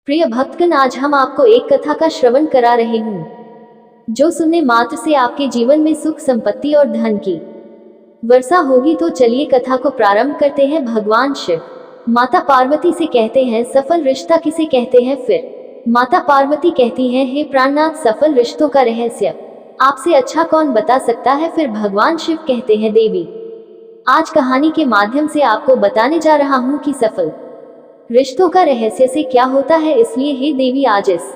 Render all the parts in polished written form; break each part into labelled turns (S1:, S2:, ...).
S1: प्रिय भक्तगण, आज हम आपको एक कथा का श्रवण करा रहे हूँ जो सुनने मात्र से आपके जीवन में सुख, संपत्ति और धन की वर्षा होगी। तो चलिए कथा को प्रारंभ करते हैं। भगवान शिव माता पार्वती से कहते हैं, सफल रिश्ता किसे कहते हैं? फिर माता पार्वती कहती हैं, हे प्राणनाथ, सफल रिश्तों का रहस्य आपसे अच्छा कौन बता सकता है? फिर भगवान शिव कहते हैं, देवी, आज कहानी के माध्यम से आपको बताने जा रहा हूँ कि सफल रिश्तों का रहस्य से क्या होता है। इसलिए हे देवी, आज इस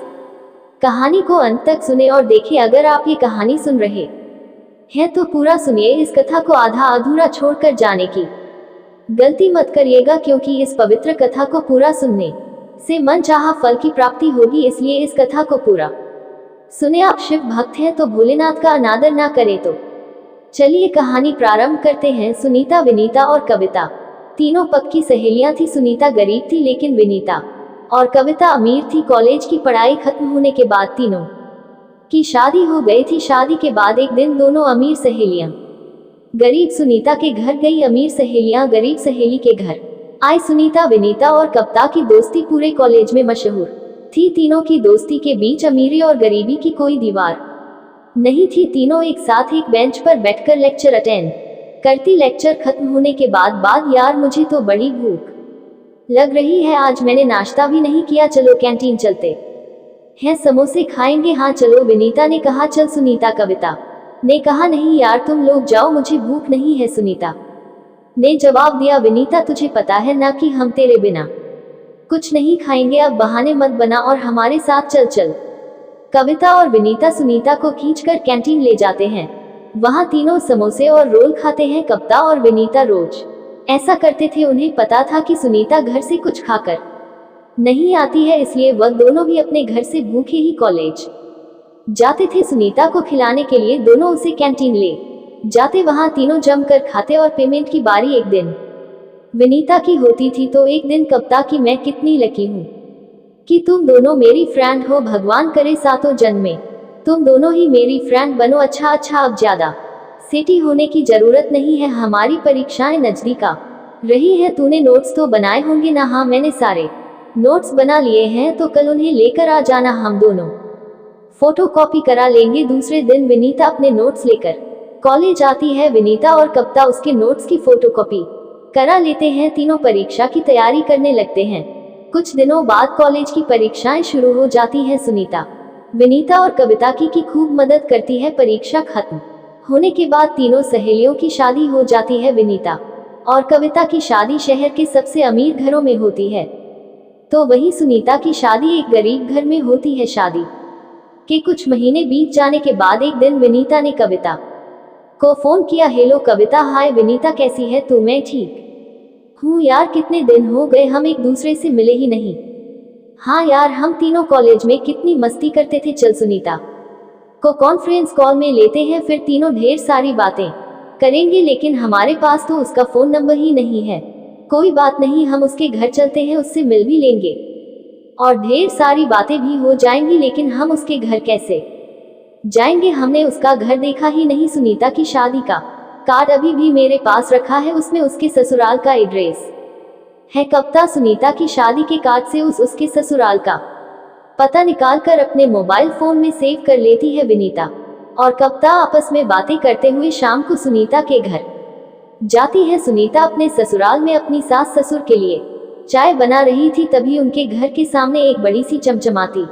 S1: कहानी को अंत तक सुने और देखें। अगर आप ये कहानी सुन रहे हैं तो पूरा सुनिए, इस कथा को आधा अधूरा छोड़कर जाने की गलती मत करिएगा, क्योंकि इस पवित्र कथा को पूरा सुनने से मन चाहा फल की प्राप्ति होगी। इसलिए इस कथा को पूरा सुने। आप शिव भक्त हैं तो भोलेनाथ का अनादर ना करें। तो चलिए कहानी प्रारंभ करते हैं। सुनीता, विनीता और कविता तीनों पक्की सहेलियां थी। सुनीता गरीब थी लेकिन विनीता और कविता अमीर थी। कॉलेज की पढ़ाई खत्म होने के बाद तीनों की शादी हो गई थी। शादी के बाद एक दिन दोनों अमीर सहेलियां गरीब सुनीता के घर गई, अमीर सहेलियां गरीब सहेली के घर आई। सुनीता, विनीता और कविता की दोस्ती पूरे कॉलेज में मशहूर थी। तीनों की दोस्ती के बीच अमीरी और गरीबी की कोई दीवार नहीं थी। तीनों एक साथ एक बेंच पर बैठकर लेक्चर अटेंड करती। लेक्चर खत्म होने के बाद यार, मुझे तो बड़ी भूख लग रही है, आज मैंने नाश्ता भी नहीं किया, चलो कैंटीन चलते हैं, समोसे खाएंगे। हाँ चलो, विनीता ने कहा। चल सुनीता। कविता ने कहा, नहीं यार, तुम लोग जाओ, मुझे भूख नहीं है। सुनीता ने जवाब दिया, विनीता, तुझे पता है ना कि हम तेरे बिना कुछ नहीं खाएंगे, अब बहाने मत बना और हमारे साथ चल चल। कविता और विनीता सुनीता को खींचकर कैंटीन ले जाते हैं। वहां तीनों समोसे और रोल खाते हैं। कविता और विनीता रोज ऐसा करते थे। उन्हें पता था कि सुनीता घर से कुछ खाकर नहीं आती है, इसलिए वह दोनों भी अपने घर से भूखे ही कॉलेज जाते थे। सुनीता को खिलाने के लिए दोनों उसे कैंटीन ले जाते। वहां तीनों जमकर खाते और पेमेंट की बारी एक दिन विनीता की होती थी तो एक दिन कविता की। मैं कितनी लकी हूँ कि तुम दोनों मेरी फ्रेंड हो, भगवान करे सातों जन्म में तुम दोनों ही मेरी फ्रेंड बनो। अच्छा, अब ज्यादा सेठी होने की जरूरत नहीं है, हमारी परीक्षाएं नजदीक आ रही है। तूने नोट्स तो बनाए होंगे ना? हाँ, मैंने सारे नोट्स बना लिए हैं, तो कल उन्हें लेकर आ जाना, हम दोनों फोटो कॉपी करा लेंगे। दूसरे दिन विनीता अपने नोट्स लेकर कॉलेज आती है। विनीता और कविता उसके नोट्स की फोटोकॉपी करा लेते हैं। तीनों परीक्षा की तैयारी करने लगते हैं। कुछ दिनों बाद कॉलेज की परीक्षाएं शुरू हो जाती हैं। सुनीता विनीता और कविता की खूब मदद करती है। परीक्षा खत्म होने के बाद तीनों सहेलियों की शादी हो जाती है। विनीता और कविता की शादी शहर के सबसे अमीर घरों में होती है, तो वहीं सुनीता की शादी एक गरीब घर में होती है। शादी के कुछ महीने बीत जाने के बाद एक दिन विनीता ने कविता को फोन किया। हेलो कविता। हाय विनीता, कैसी है तू? मैं ठीक हूँ यार, कितने दिन हो गए, हम एक दूसरे से मिले ही नहीं। हाँ यार, हम तीनों कॉलेज में कितनी मस्ती करते थे। चल सुनीता को कॉन्फ्रेंस कॉल में लेते हैं, फिर तीनों ढेर सारी बातें करेंगे, लेकिन हमारे पास तो उसका फोन नंबर ही नहीं है। कोई बात नहीं, हम उसके घर चलते हैं, उससे मिल भी लेंगे और ढेर सारी बातें भी हो जाएंगी। लेकिन हम उसके घर कैसे जाएंगे? हमने उसका घर देखा ही नहीं। सुनीता की शादी का कार्ड अभी भी मेरे पास रखा है, उसमें उसके ससुराल का एड्रेस है। कविता सुनीता की शादी के कार्ड से उसके ससुराल का पता निकालकर अपने मोबाइल फोन में सेव कर लेती है। विनीता और कविता आपस में बातें करते हुए शाम को सुनीता के घर जाती है। सुनीता अपने ससुराल में अपनी सास ससुर के लिए चाय बना रही थी, तभी उनके घर के सामने एक बड़ी सी चमचमाती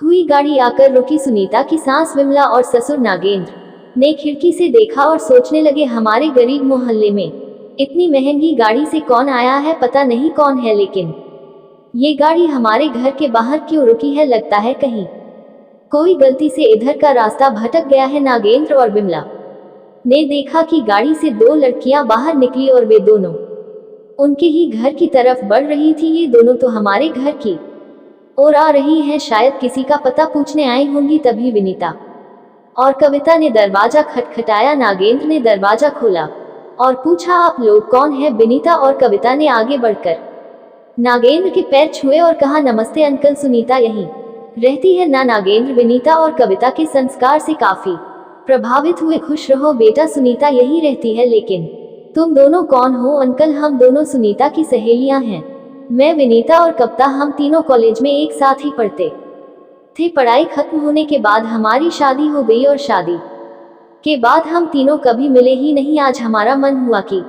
S1: हुई गाड़ी आकर रुकी। सुनीता की सास विमला और ससुर नागेंद्र ने खिड़की से देखा और सोचने लगे, हमारे गरीब मोहल्ले में इतनी महंगी गाड़ी से कौन आया है? पता नहीं कौन है, लेकिन ये गाड़ी हमारे घर के बाहर क्यों रुकी है? लगता है कहीं कोई गलती से इधर का रास्ता भटक गया है। नागेंद्र और विमला ने देखा कि गाड़ी से दो लड़कियां बाहर निकली और वे दोनों उनके ही घर की तरफ बढ़ रही थी। ये दोनों तो हमारे घर की ओर आ रही हैं, शायद किसी का पता पूछने आई होंगी। तभी विनीता और कविता ने दरवाजा खटखटाया। नागेंद्र ने दरवाजा खोला और पूछा, आप लोग कौन है? विनीता और कविता ने आगे बढ़कर नागेंद्र के पैर छुए और कहा, नमस्ते अंकल, सुनीता यहीं रहती है ना? नागेंद्र विनीता और कविता के संस्कार से काफी प्रभावित हुए। खुश रहो बेटा, सुनीता यहीं रहती है, लेकिन तुम दोनों कौन हो? अंकल, हम दोनों सुनीता की सहेलियां हैं। मैं, विनीता और कविता हम तीनों कॉलेज में एक साथ ही पढ़ते थे। पढ़ाई खत्म होने के बाद हमारी शादी हो गई और शादी के बाद हम तीनों कभी मिले ही नहीं। आज हमारा मन हुआ कि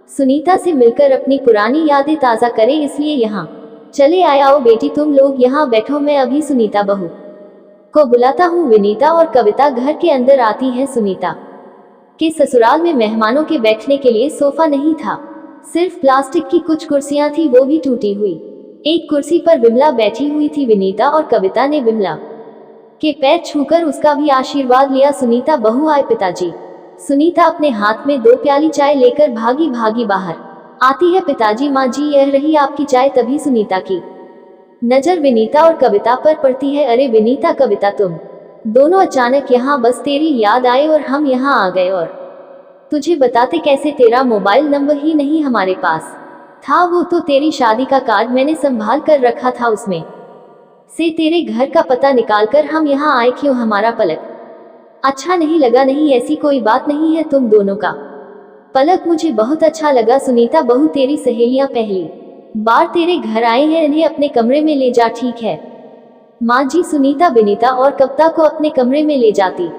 S1: सुनीता से मिलकर अपनी पुरानी यादें ताज़ा करें, इसलिए यहाँ चले आए। आओ बेटी तुम लोग यहाँ बैठो, मैं अभी सुनीता बहू को बुलाता हूँ। विनीता और कविता घर के अंदर आती हैं। सुनीता के ससुराल में मेहमानों के बैठने के लिए सोफा नहीं था, सिर्फ प्लास्टिक की कुछ कुर्सियां थी, वो भी टूटी हुई। एक कुर्सी पर विमला बैठी हुई थी। विनीता और कविता ने विमला के पैर छूकर उसका भी आशीर्वाद लिया। सुनीता बहू आए पिताजी। सुनीता अपने हाथ में 2 प्याली चाय लेकर भागी भागी बाहर आती है। पिताजी, माँ जी, यह रही आपकी चाय। तभी सुनीता की नजर विनीता और कविता पर पड़ती है। अरे विनीता, कविता, तुम दोनों अचानक यहाँ? बस तेरी याद आई और हम यहाँ आ गए। और तुझे बताते कैसे, तेरा मोबाइल नंबर ही नहीं हमारे पास था। वो तो तेरी शादी का कार्ड मैंने संभाल कर रखा था, उसमें से तेरे घर का पता निकालकर हम यहाँ आए। क्यों हमारा पलक अच्छा नहीं लगा? नहीं, ऐसी कोई बात नहीं है, तुम दोनों का पलक मुझे बहुत अच्छा लगा। सुनीता बहू, तेरी सहेलियां पहली बार तेरे घर आए हैं, इन्हें अपने कमरे में ले जा। ठीक है माँ जी। सुनीता विनीता और कविता को अपने कमरे में ले जाती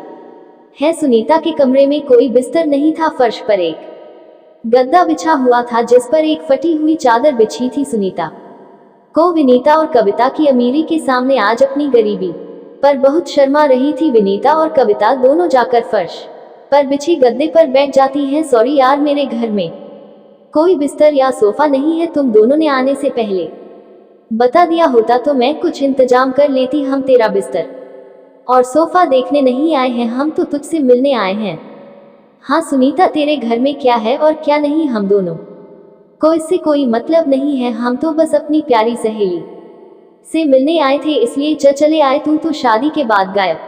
S1: है। सुनीता के कमरे में कोई बिस्तर नहीं था, फर्श पर एक गद्दा बिछा हुआ था जिस पर एक फटी हुई चादर बिछी थी। सुनीता को विनीता और कविता की अमीरी के सामने आज अपनी गरीबी पर बहुत शर्मा रही थी। विनीता और कविता दोनों जाकर फर्श पर बिछी गद्दे पर बैठ जाती हैं। सॉरी यार, मेरे घर में कोई बिस्तर या सोफा नहीं है, तुम दोनों ने आने से पहले बता दिया होता तो मैं कुछ इंतजाम कर लेती। हम तेरा बिस्तर और सोफा देखने नहीं आए हैं, हम तो तुझसे मिलने आए हैं। हाँ सुनीता, तेरे घर में क्या है और क्या नहीं, हम दोनों को इससे कोई मतलब नहीं है, हम तो बस अपनी प्यारी सहेली से मिलने आए थे, इसलिए चले आए। तू तो शादी के बाद गायब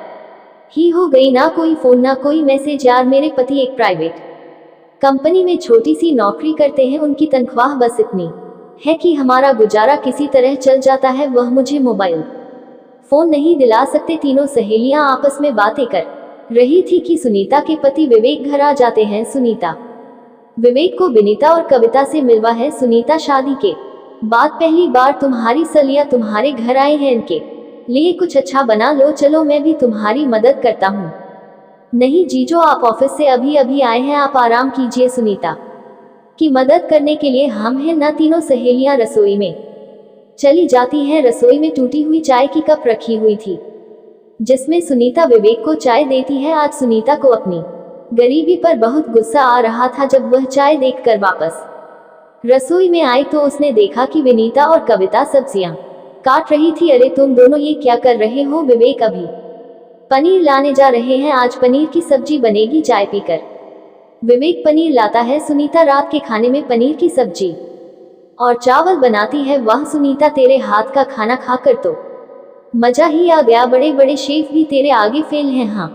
S1: ही हो गई, ना कोई फोन ना कोई मैसेज। यार, मेरे पति एक प्राइवेट कंपनी में छोटी सी नौकरी करते हैं, उनकी तनख्वाह बस इतनी है कि हमारा गुजारा किसी तरह चल जाता है। वह मुझे मोबाइल फोन नहीं दिला सकते। तीनों सहेलियां आपस में बातें कर रही थी कि सुनीता के पति विवेक घर आ जाते हैं। सुनीता विवेक को विनीता और कविता से मिलवा है। सुनीता, शादी के बाद पहली बार तुम्हारी सलिया तुम्हारे घर आए हैं, इनके लिए कुछ अच्छा बना लो। चलो मैं भी तुम्हारी मदद करता हूँ। नहीं जीजो, आप ऑफिस से अभी अभी आए हैं, आप आराम कीजिए। सुनीता की मदद करने के लिए हम हैं ना। तीनों सहेलियां रसोई में चली जाती हैं। रसोई में टूटी हुई चाय की कप रखी हुई थी जिसमें सुनीता विवेक को चाय देती है। आज सुनीता को अपनी गरीबी पर बहुत गुस्सा आ रहा था। जब वह चाय देखकर वापस रसोई में आई तो उसने देखा कि विनीता और कविता सब्जियां काट रही थी। अरे तुम दोनों ये क्या कर रहे हो? विवेक अभी पनीर लाने जा रहे हैं, आज पनीर की सब्जी बनेगी। चाय पीकर विवेक पनीर लाता है। सुनीता रात के खाने में पनीर की सब्जी और चावल बनाती है। वाह सुनीता, तेरे हाथ का खाना खाकर तो मजा ही आ गया, बड़े बड़े शेफ भी तेरे आगे फेल हैं। हाँ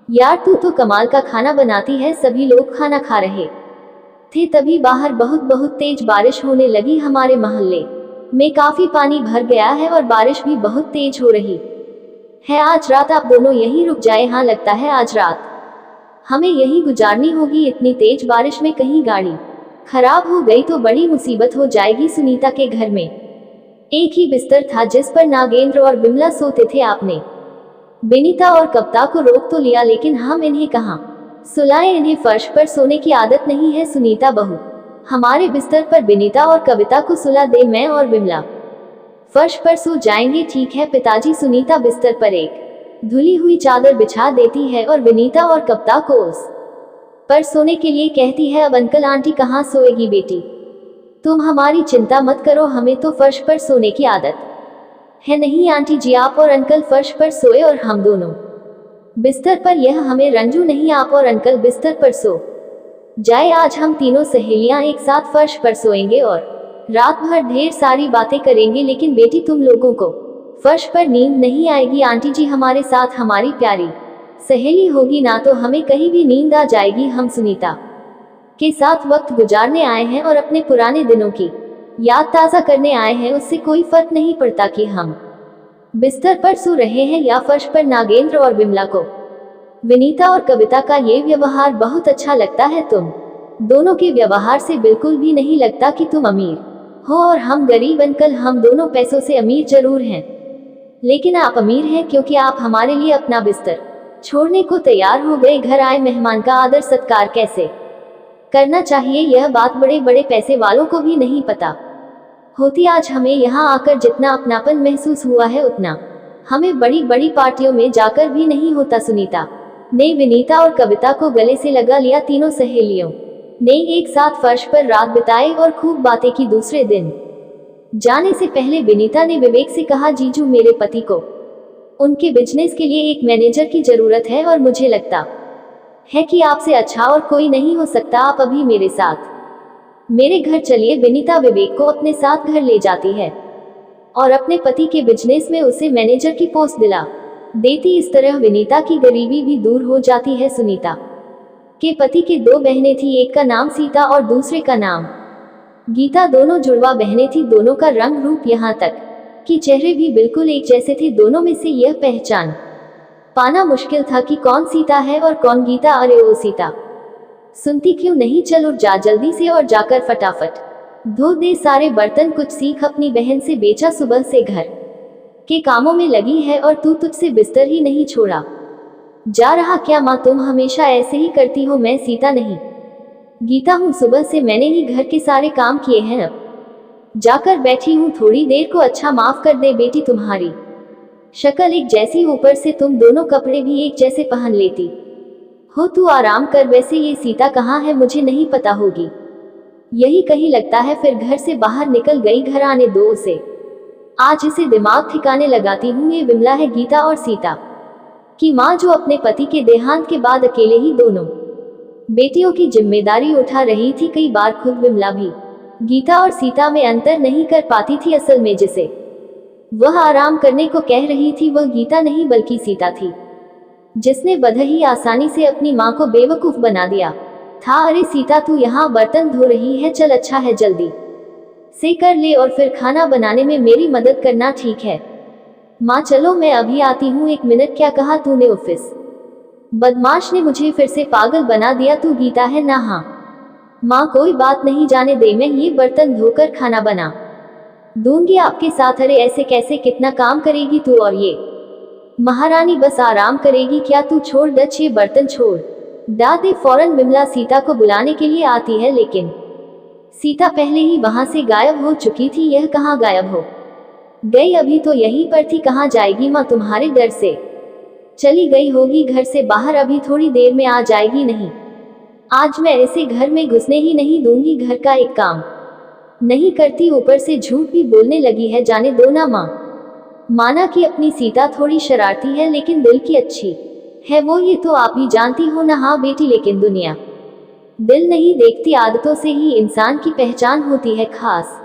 S1: यार, तू तो कमाल का खाना बनाती है। सभी लोग खाना खा रहे थे, तभी बाहर बहुत बहुत तेज बारिश होने लगी। हमारे मोहल्ले में काफी पानी भर गया है और बारिश भी बहुत तेज हो रही है। आज रात आप दोनों यहीं रुक जाए। हाँ, लगता है आज रात हमें यहीं गुजारनी होगी। इतनी तेज बारिश में कहीं गाड़ी खराब हो गई तो बड़ी मुसीबत हो जाएगी। सुनीता के घर में एक ही बिस्तर था जिस पर नागेंद्र और विमला सोते थे। आपने विनीता और कविता को रोक तो लिया, लेकिन हम इन्हें कहाँ सुलाएं? इन्हें फर्श पर सोने की आदत नहीं है। सुनीता बहू, हमारे बिस्तर पर विनीता और कविता को सुला दे, मैं और विमला फर्श पर सो जाएंगे। ठीक है पिताजी। सुनीता बिस्तर पर एक धुली हुई चादर बिछा देती है और विनीता और कविता को उस पर सोने के लिए कहती है। अब अंकल आंटी कहाँ सोएगी बेटी? तुम हमारी चिंता मत करो, हमें तो फर्श पर सोने की आदत है। नहीं आंटी जी, आप और अंकल फर्श पर सोए और हम दोनों बिस्तर पर। यह हमें रंजू नहीं, आप और अंकल बिस्तर पर सो जाए। आज हम तीनों सहेलियां एक साथ फर्श पर सोएंगे और रात भर ढेर सारी बातें करेंगे। लेकिन बेटी, तुम लोगों को फर्श पर नींद नहीं आएगी। आंटी जी हमारे साथ हमारी प्यारी सहेली होगी ना, तो हमें कहीं भी नींद आ जाएगी। हम सुनीता के साथ वक्त गुजारने आए हैं और अपने पुराने दिनों की याद ताज़ा करने आए हैं। उससे कोई फर्क नहीं पड़ता कि हम बिस्तर पर सो रहे हैं या फर्श पर। नागेंद्र और विमला को विनीता और कविता का ये व्यवहार बहुत अच्छा लगता है। तुम दोनों के व्यवहार से बिल्कुल भी नहीं लगता कि तुम अमीर हो और हम गरीब अंकल, हम दोनों पैसों से अमीर जरूर हैं, लेकिन आप अमीर हैं क्योंकि आप हमारे लिए अपना बिस्तर छोड़ने को तैयार हो गए। घर आए मेहमान का आदर सत्कार कैसे करना चाहिए, यह बात बड़े बड़े पैसे वालों को भी नहीं पता होती। आज हमें यहाँ आकर जितना अपनापन महसूस हुआ है उतना हमें बड़ी बड़ी पार्टियों में जाकर भी नहीं होता। सुनीता ने विनीता और कविता को गले से लगा लिया। तीनों सहेलियों ने एक साथ फर्श पर रात बिताई और खूब बातें की। दूसरे दिन जाने से पहले विनीता ने विवेक से कहा, जीजू, मेरे पति को उनके बिजनेस के लिए एक मैनेजर की जरूरत है और मुझे लगता है कि आपसे अच्छा और कोई नहीं हो सकता। आप अभी मेरे साथ मेरे घर चलिए। विनीता विवेक को अपने साथ घर ले जाती है और अपने पति के बिजनेस में उसे मैनेजर की पोस्ट दिला देती। इस तरह विनीता की गरीबी भी दूर हो जाती है। सुनीता के पति के दो बहनें थी, एक का नाम सीता और दूसरे का नाम गीता। दोनों जुड़वा बहनें थी। दोनों का रंग रूप यहाँ तक कि चेहरे भी बिल्कुल एक जैसे थे। दोनों में से यह पहचान पाना मुश्किल था कि कौन सीता है और कौन गीता। अरे ओ सीता, सुनती क्यों नहीं? चल उठ जा जल्दी से और जाकर फटाफट धो दे सारे बर्तन। कुछ सीख अपनी बहन से। बेचा सुबह से घर के कामों में लगी है और तू तुझसे बिस्तर ही नहीं छोड़ा जा रहा क्या? माँ, तुम हमेशा ऐसे ही करती हो। मैं सीता नहीं, गीता हूँ। सुबह से मैंने ही घर के सारे काम किए हैं, अब जाकर बैठी हूँ थोड़ी देर को। अच्छा, माफ कर दे बेटी, तुम्हारी शक्ल एक जैसी, ऊपर से तुम दोनों कपड़े भी एक जैसे पहन लेती हो। तू आराम कर। वैसे ये सीता कहाँ है? मुझे नहीं पता होगी, यही कहीं लगता है। फिर घर से बाहर निकल गई। घर आने दो उसे, आज इसे दिमाग ठिकाने लगाती हूँ। ये विमला है, गीता और सीता की माँ, जो अपने पति के देहांत के बाद अकेले ही दोनों बेटियों की जिम्मेदारी उठा रही थी। कई बार खुद विमला भी गीता और सीता में अंतर नहीं कर पाती थी। असल में जिसे वह आराम करने को कह रही थी वह गीता नहीं बल्कि सीता थी, जिसने बदही आसानी से अपनी माँ को बेवकूफ बना दिया था। अरे सीता, तू यहाँ बर्तन धो रही है? चल, अच्छा है, जल्दी से कर ले और फिर खाना बनाने में मेरी मदद करना, ठीक है? माँ चलो, मैं अभी आती हूँ। 1 मिनट। क्या कहा तूने? ऑफिस बदमाश ने मुझे फिर से पागल बना दिया। तू गीता है ना? हाँ माँ, कोई बात नहीं, जाने दे, मैं ये बर्तन धोकर खाना बना दूंगी आपके साथ। अरे ऐसे कैसे? कितना काम करेगी तू? और ये महारानी बस आराम करेगी क्या? तू छोड़ डच, ये बर्तन छोड़ डा दे फौरन। विमला सीता को बुलाने के लिए आती है, लेकिन सीता पहले ही वहां से गायब हो चुकी थी। यह कहाँ गायब हो गई? अभी तो यहीं पर थी। कहाँ जाएगी? माँ तुम्हारे डर से चली गई होगी घर से बाहर, अभी थोड़ी देर में आ जाएगी। नहीं, आज मैं इसे घर में घुसने ही नहीं दूंगी। घर का एक काम नहीं करती, ऊपर से झूठ भी बोलने लगी है। जाने दो ना माँ। माना कि अपनी सीता थोड़ी शरारती है लेकिन दिल की अच्छी है वो, ये तो आप ही जानती हो ना। हाँ बेटी, लेकिन दुनिया दिल नहीं देखती, आदतों से ही इंसान की पहचान होती है, खास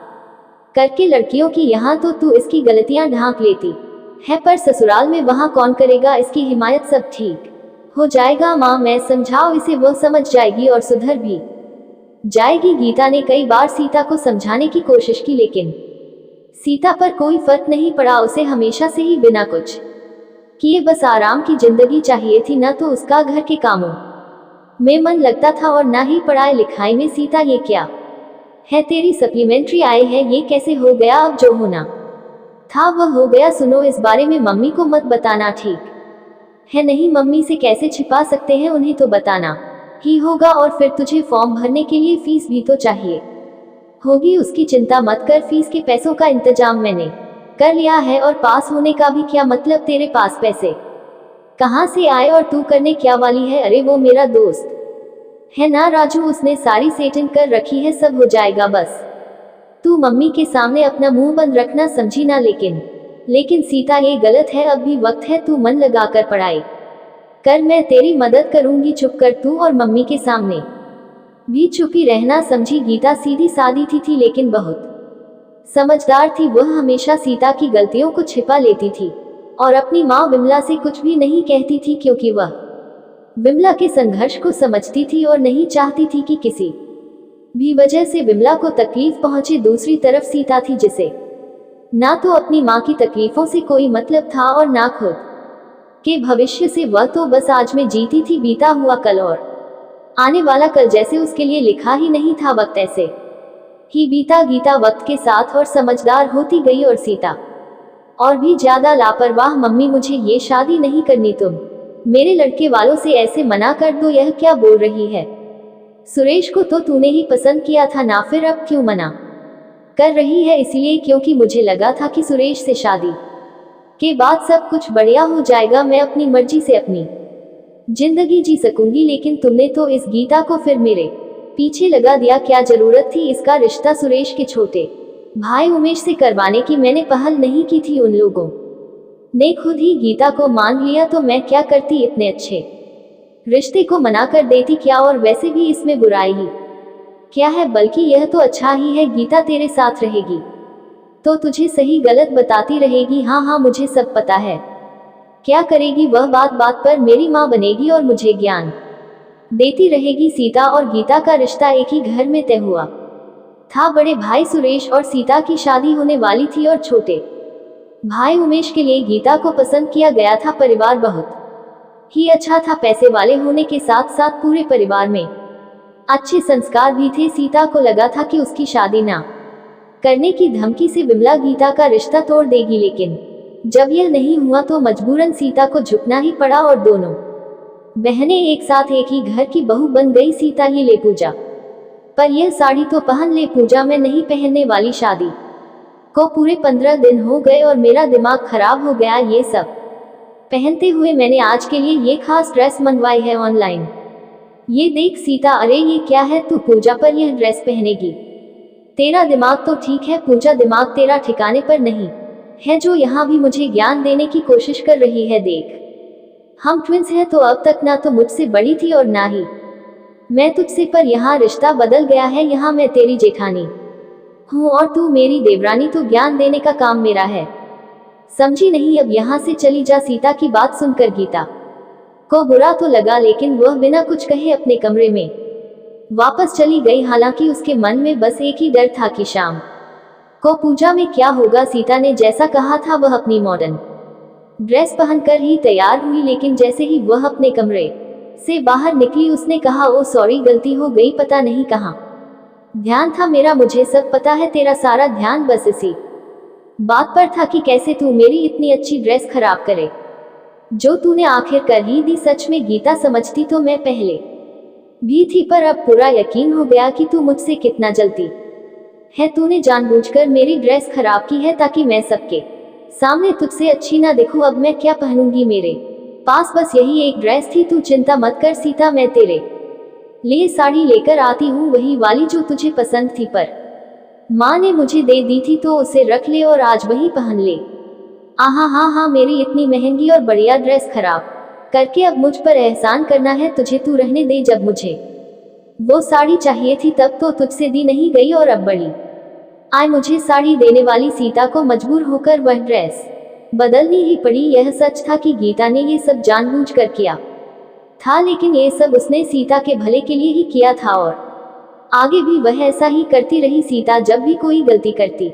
S1: करके लड़कियों की। यहाँ तो तू इसकी गलतियां ढांक लेती है, पर ससुराल में वहाँ कौन करेगा इसकी हिमायत? सब ठीक हो जाएगा माँ, मैं समझाओ इसे, वो समझ जाएगी और सुधर भी जाएगी। गीता ने कई बार सीता को समझाने की कोशिश की, लेकिन सीता पर कोई फर्क नहीं पड़ा। उसे हमेशा से ही बिना कुछ किए बस आराम की जिंदगी चाहिए थी। न तो उसका घर के कामों में मन लगता था और न ही पढ़ाई लिखाई में। सीता, ये क्या है? तेरी सप्लीमेंट्री आई है, ये कैसे हो गया? अब जो होना था वह हो गया। सुनो, इस बारे में मम्मी को मत बताना, ठीक है? नहीं, मम्मी से कैसे छिपा सकते हैं, उन्हें तो बताना ही होगा। और फिर तुझे फॉर्म भरने के लिए फीस भी तो चाहिए होगी, उसकी चिंता मत कर। फीस के पैसों का इंतजाम मैंने कर लिया है, और पास होने का भी। क्या मतलब? तेरे पास पैसे कहाँ से आए और तू करने क्या वाली है? अरे वो मेरा दोस्त है ना राजू, उसने सारी सेटिंग कर रखी है, सब हो जाएगा। बस तू मम्मी के सामने अपना मुंह बंद रखना, समझी ना? लेकिन सीता, ये गलत है। अब भी वक्त है, तू मन लगाकर पढ़ाई कर, मैं तेरी मदद करूंगी। चुप कर तू, और मम्मी के सामने भी चुपी रहना, समझी? गीता सीधी सादी थी लेकिन बहुत समझदार थी। वह हमेशा सीता की गलतियों को छिपा लेती थी और अपनी माँ विमला से कुछ भी नहीं कहती थी, क्योंकि वह विमला के संघर्ष को समझती थी और नहीं चाहती थी कि किसी भी वजह से विमला को तकलीफ पहुंचे। दूसरी तरफ सीता थी, जिसे ना तो अपनी माँ की तकलीफों से कोई मतलब था और ना खुद के भविष्य से। वह तो बस आज में जीती थी, बीता हुआ कल और आने वाला कल जैसे उसके लिए लिखा ही नहीं था। वक्त ऐसे ही बीता। गीता वक्त के साथ और समझदार होती गई और सीता और भी ज्यादा लापरवाह। मम्मी मुझे ये शादी नहीं करनी, तुम मेरे लड़के वालों से ऐसे मना कर दो। यह क्या बोल रही है? सुरेश को तो तूने ही पसंद किया था ना, फिर अब क्यों मना कर रही है? इसलिए क्योंकि मुझे लगा था कि सुरेश से शादी के बाद सब कुछ बढ़िया हो जाएगा, मैं अपनी मर्जी से अपनी जिंदगी जी सकूंगी। लेकिन तुमने तो इस गीता को फिर मेरे पीछे लगा दिया। क्या जरूरत थी इसका रिश्ता सुरेश के छोटे भाई उमेश से करवाने की? मैंने पहल नहीं की थी, उन लोगों ने खुद ही गीता को मान लिया, तो मैं क्या करती? इतने अच्छे रिश्ते को मना कर देती क्या? और वैसे भी इसमें बुराई ही क्या है? बल्कि यह तो अच्छा ही है। गीता तेरे साथ रहेगी तो तुझे सही गलत बताती रहेगी। हाँ हाँ, मुझे सब पता है। क्या करेगी वह? बात बात पर मेरी माँ बनेगी और मुझे ज्ञान देती रहेगी। सीता और गीता का रिश्ता एक ही घर में तय हुआ था। बड़े भाई सुरेश और सीता की शादी होने वाली थी और छोटे भाई उमेश के लिए गीता को पसंद किया गया था। परिवार बहुत ही अच्छा था, पैसे वाले होने के साथ साथ पूरे परिवार में अच्छे संस्कार भी थे। सीता को लगा था कि उसकी शादी ना करने की धमकी से विमला गीता का रिश्ता तोड़ देगी, लेकिन जब यह नहीं हुआ तो मजबूरन सीता को झुकना ही पड़ा और दोनों बहनें एक साथ एक ही घर की बहू बन गई। सीता ये ले पूजा, पर यह साड़ी तो पहन ले, पूजा में नहीं पहनने वाली। शादी को पूरे 15 दिन हो गए और मेरा दिमाग खराब हो गया ये सब पहनते हुए। मैंने आज के लिए ये खास ड्रेस मंगवाई है ऑनलाइन, ये देख सीता। अरे ये क्या है? तू पूजा पर यह ड्रेस पहनेगी? तेरा दिमाग तो ठीक है पूजा, दिमाग तेरा ठिकाने पर नहीं है जो यहाँ भी मुझे ज्ञान देने की कोशिश कर रही है। देख, हम ट्विंस हैं, तो अब तक ना तो मुझसे बड़ी थी और ना ही मैं तुझसे, पर यहाँ रिश्ता बदल गया है। यहाँ मैं तेरी जेठानी हूँ और तू मेरी देवरानी, तो ज्ञान देने का काम मेरा है, समझी नहीं? अब यहाँ से चली जा। सीता की बात सुनकर गीता को बुरा तो लगा, लेकिन वह बिना कुछ कहे अपने कमरे में वापस चली गई। हालांकि उसके मन में बस एक ही डर था कि शाम को पूजा में क्या होगा। सीता ने जैसा कहा था वह अपनी मॉडर्न ड्रेस पहनकर ही तैयार हुई, लेकिन जैसे ही वह अपने कमरे से बाहर निकली उसने कहा, ओ सॉरी, गलती हो गई, पता नहीं कहाँ ध्यान था मेरा। मुझे सब पता है, तेरा सारा ध्यान बस इसी बात पर था कि कैसे तू मेरी इतनी अच्छी ड्रेस खराब करे, जो तूने आखिर कर ही दी। सच में गीता, समझती तो मैं पहले भी थी, पर अब पूरा यकीन हो गया कि तू मुझसे कितना जलती है। तूने जानबूझकर मेरी ड्रेस खराब की है ताकि मैं सबके सामने तुझसे अच्छी ना दिखूं। अब मैं क्या पहनूंगी? मेरे पास बस यही एक ड्रेस थी। तू चिंता मत कर सीता, मैं तेरे लिए साड़ी लेकर आती हूँ, वही वाली जो तुझे पसंद थी, पर माँ ने मुझे दे दी थी, तो उसे रख ले और आज वही पहन ले। आहा हाँ हाँ, मेरी इतनी महंगी और बढ़िया ड्रेस खराब करके अब मुझ पर एहसान करना है तुझे? तू रहने दे, जब मुझे वो साड़ी चाहिए थी तब तो तुझसे दी नहीं गई, और अब बड़ी आए मुझे साड़ी देने वाली सीता को मजबूर होकर वह ड्रेस बदलनी ही पड़ी। यह सच था कि गीता ने ये सब जानबूझकर किया था, लेकिन ये सब उसने सीता के भले के लिए ही किया था और आगे भी वह ऐसा ही करती रही। सीता जब भी कोई गलती करती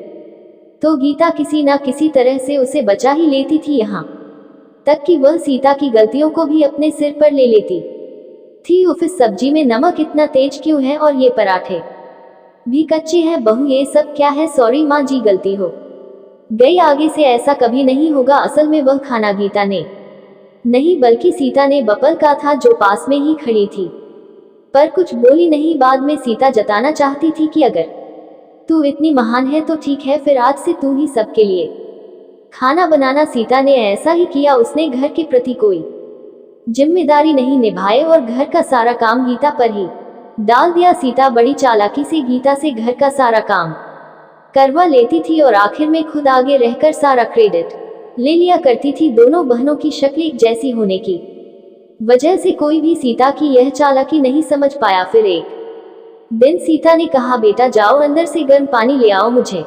S1: तो गीता किसी ना किसी तरह से उसे बचा ही लेती थी, यहाँ तक कि वह सीता की गलतियों को भी अपने सिर पर ले लेती थी। उफ, इस सब्जी में नमक इतना तेज क्यों है? और ये पराठे भी कच्चे हैं। बहू, ये सब क्या है? सॉरी माँ जी, गलती हो गई, आगे से ऐसा कभी नहीं होगा। असल में वह खाना गीता ने नहीं बल्कि सीता ने बपल का था, जो पास में ही खड़ी थी, पर कुछ बोली नहीं। बाद में सीता जताना चाहती थी कि अगर तू इतनी महान है तो ठीक है, फिर आज से तू ही सबके लिए खाना बनाना। सीता ने ऐसा ही किया, उसने घर के प्रति कोई जिम्मेदारी नहीं निभाए और घर का सारा काम गीता पर ही डाल दिया। सीता बड़ी चालाकी से गीता से घर का सारा काम करवा लेती थी और आखिर में खुद आगे रहकर सारा क्रेडिट ले लिया करती थी। दोनों बहनों की शक्ल एक जैसी होने की वजह से कोई भी सीता की यह चालाकी नहीं समझ पाया। फिर एक दिन सीता ने कहा, बेटा जाओ अंदर से गर्म पानी ले आओ, मुझे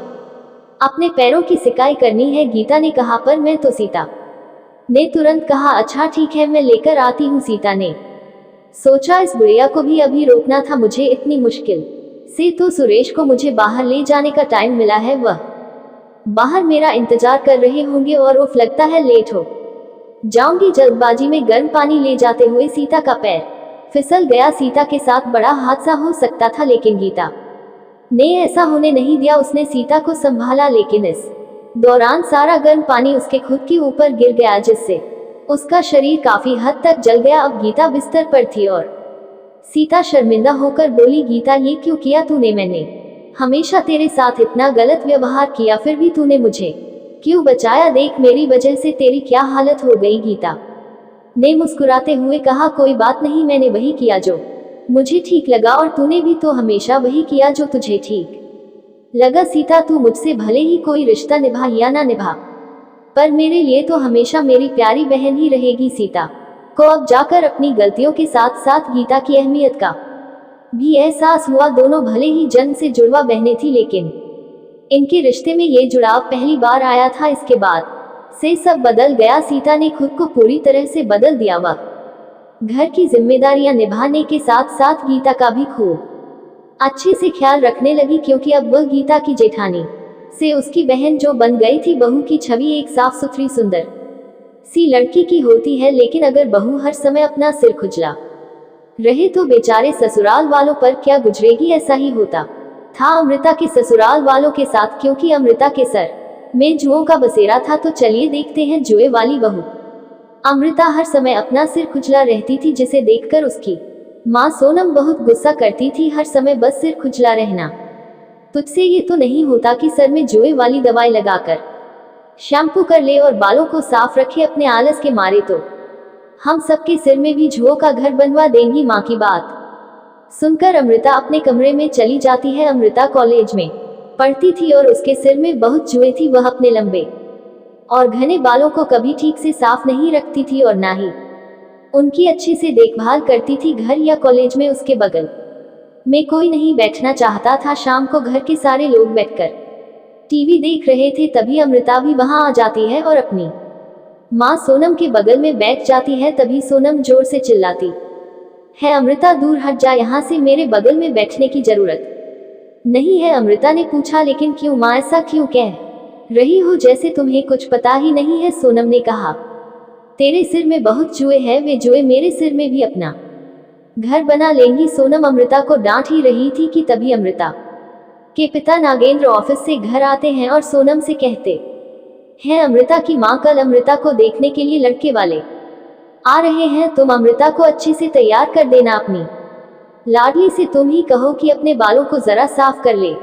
S1: अपने पैरों की सिकाई करनी है। गीता ने कहा, पर मैं तो। सीता ने तुरंत कहा, अच्छा ठीक है, मैं लेकर आती हूँ। सीता ने सोचा, इस बुढ़िया को भी अभी रोकना था मुझे। इतनी मुश्किल से तो सुरेश को मुझे बाहर ले जाने का टाइम मिला है, वह बाहर मेरा इंतजार कर रहे होंगे और उफ, लगता है लेट हो जाऊंगी। जल्दबाजी में गर्म पानी ले जाते हुए सीता का पैर फिसल गया। सीता के साथ बड़ा हादसा हो सकता था, लेकिन गीता ने ऐसा होने नहीं दिया। उसने सीता को संभाला, लेकिन इस दौरान सारा गर्म पानी उसके खुद के ऊपर गिर गया, जिससे उसका शरीर काफी हद तक जल गया। अब गीता बिस्तर पर थी और सीता शर्मिंदा होकर बोली, गीता ये क्यों किया तूने? मैंने हमेशा तेरे साथ इतना गलत व्यवहार किया, फिर भी तूने मुझे क्यों बचाया? देख मेरी वजह से तेरी क्या हालत हो गई। गीता ने मुस्कुराते हुए कहा, कोई बात नहीं, मैंने वही किया जो मुझे ठीक लगा, और तूने भी तो हमेशा वही किया जो तुझे ठीक लगा। सीता तू मुझसे भले ही कोई रिश्ता निभा या ना निभा, पर मेरे लिए तो हमेशा मेरी प्यारी बहन ही रहेगी। सीता को अब जाकर अपनी गलतियों के साथ साथ गीता की अहमियत का भी एहसास हुआ। दोनों भले ही जन्म से जुड़वा बहनें थी, लेकिन इनके रिश्ते में ये जुड़ाव पहली बार आया था। इसके बाद से सब बदल गया। सीता ने खुद को पूरी तरह से बदल दिया। वह घर की जिम्मेदारियां निभाने के साथ साथ गीता का भी खूब अच्छे से ख्याल रखने लगी, क्योंकि अब वह गीता की जेठानी से उसकी बहन जो बन गई थी। बहू की छवि एक साफ सुथरी सुंदर सी लड़की की होती है, लेकिन अगर बहू हर समय अपना सिर खुजला रहे तो बेचारे ससुराल वालों पर क्या गुजरेगी। ऐसा ही होता था अमृता के ससुराल वालों के साथ, क्योंकि अमृता के सर में जुओं का बसेरा था। तो चलिए देखते हैं जुए वाली बहू। अमृता हर समय अपना सिर खुजला रहती थी, जिसे देखकर उसकी माँ सोनम बहुत गुस्सा करती थी। हर समय बस सिर खुजला रहना, तुझसे ये तो नहीं होता कि सर में जुए वाली दवाई लगाकर शैम्पू कर ले और बालों को साफ रखे अपने आलस के मारे, तो हम सबके सिर में भी जुओं का घर बनवा देंगी। माँ की बात सुनकर अमृता अपने कमरे में चली जाती है। अमृता कॉलेज में पढ़ती थी और उसके सिर में बहुत जुए थी। वह अपने लंबे और घने बालों को कभी ठीक से साफ नहीं रखती थी और ना ही उनकी अच्छे से देखभाल करती थी। घर या कॉलेज में उसके बगल में कोई नहीं बैठना चाहता था। शाम को घर के सारे लोग बैठकर टीवी देख रहे थे, तभी अमृता भी वहां आ जाती है और अपनी माँ सोनम के बगल में बैठ जाती है। तभी सोनम जोर से चिल्लाती है, अमृता दूर हट जा यहाँ से, मेरे बगल में बैठने की जरूरत नहीं है। अमृता ने पूछा, लेकिन क्यों माँ, ऐसा क्यों कह रही हो, जैसे तुम्हें कुछ पता ही नहीं है। सोनम ने कहा, तेरे सिर में बहुत जुए हैं, वे जुए मेरे सिर में भी अपना घर बना लेंगी। सोनम अमृता को डांट ही रही थी कि तभी अमृता के पिता नागेंद्र ऑफिस से घर आते हैं और सोनम से कहते हैं, अमृता की माँ, कल अमृता को देखने के लिए लड़के वाले आ रहे हैं, तुम अमृता को अच्छे से तैयार कर देना। अपनी लाडली से तुम ही कहो कि अपने बालों को जरा साफ कर ले।